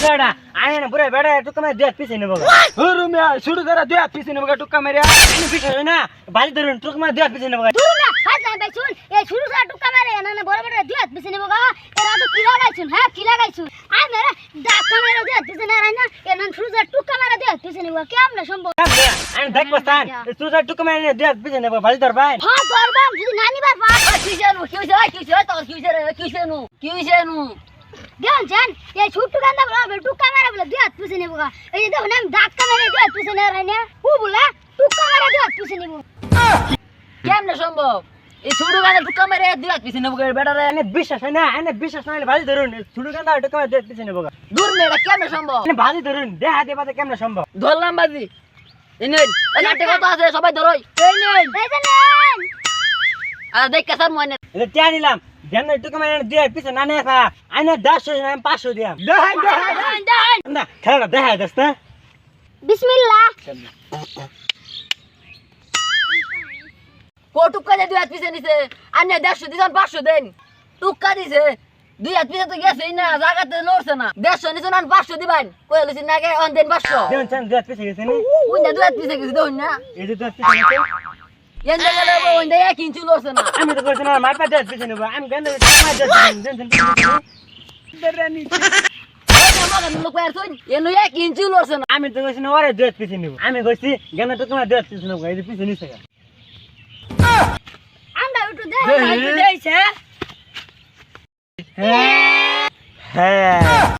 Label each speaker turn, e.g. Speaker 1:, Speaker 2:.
Speaker 1: বেড়া আয় না পুরো বেড়া টুকা মারে দুই হাত পিছিয়ে নেবো রুমিয়া শুরু ধরা দুই হাত পিছিয়ে নেবো টুকা মেরে পিছিয়ে না বাড়ি ধরুন টুকা মারে দুই হাত পিছিয়ে নেবো
Speaker 2: তুই না হাত না ভাই শুন এই শুরু করে টুকা মারে না না বড় বড় দুই হাত পিছনে নেবো এরা তো কি লাগাইছুন হ্যাঁ কি লাগাইছুন আই মেরে ডাকা মেরে দুই হাত পিছনে রাই না এনা শুরু করে টুকা মারে দুই হাত পিছনে নেবো কেমনে সম্ভব
Speaker 1: আমি দেখবো স্থান শুরু টুকা মারে দুই হাত পিছিয়ে নেবো বাড়ি ধর ভাই
Speaker 2: হ্যাঁ ধরবাম যদি নানি বার পা
Speaker 3: কিসে তোর কিসে নু
Speaker 2: দেন জান এই ছোট্ট গান্দা বলে টুকা মারে বলে দুই হাত পিছনে নেবো এই যে দেখো না আমি ডাকা মেরে দুই হাত পিছনে রাই না ও বলে টুকা মারে দুই হাত পিছনে নেবো
Speaker 3: কেমনে সম্ভব এই ছোট গানে টুকা মেরে দুই হাত পিছনে নেবো বেটারে
Speaker 1: এনে বিশ্বাস হয় না এনে বিশ্বাস না হলে বাড়ি ধরুন শুরু গান্দা টুকা মারে দুই হাত পিছিয়ে নেবো
Speaker 3: দূর মেয়েটা কেমনে সম্ভব
Speaker 1: এনে বাড়ি ধরুন দেহা দিয়ে বাদে কেমন সম্ভব
Speaker 3: ধরলাম বাজি এনে নাটে কত আছে সবাই ধরই
Speaker 2: এই যে নেন
Speaker 3: আর দেখ কাসার মনে
Speaker 1: এটা টিয়া নিলাম ধ্যান টুকা মারে দুই হাত পিছিয়ে না নেফা আইনে 10 আমি 500 দিলাম দেখাই না খেলা দেখাই দোস্ত
Speaker 2: বিসমিল্লাহ
Speaker 3: কো টুকা দিয়ে দুই হাত পিছনে নিছে আনে 150 দিছান 500 দেন টুকা দিছে দুই হাত পিছনে তো গেছেই না জায়গাতে লড়ছে না 150 নিছান 500 দিবেন কই লইছিন না গে অন দেন 500
Speaker 1: দেন চান দুই হাত পিছিয়ে গেছে নি
Speaker 3: ওই না দুই হাত পিছনে গেছে দেখুন না
Speaker 1: এই যে দুই হাত পিছিয়ে গেছে
Speaker 3: এন্ডে গেলে ওই না 1 ইঞ্চি লড়ছে না
Speaker 1: আমি তো বলছি না মার পা দুই হাত পিছিয়ে নেবো আমি গান্দা টুকা মারে দুই হাত দেন
Speaker 3: আমি
Speaker 1: আমি তো কইছি না ওরে দুই হাত পিছিয়ে নেবো আমি কইছি গান্দা টুকা মারে দুই হাত পিছিয়ে নেবো এই যে পিছিয়ে নিছে
Speaker 2: আমরা একটু
Speaker 1: হ্যাঁ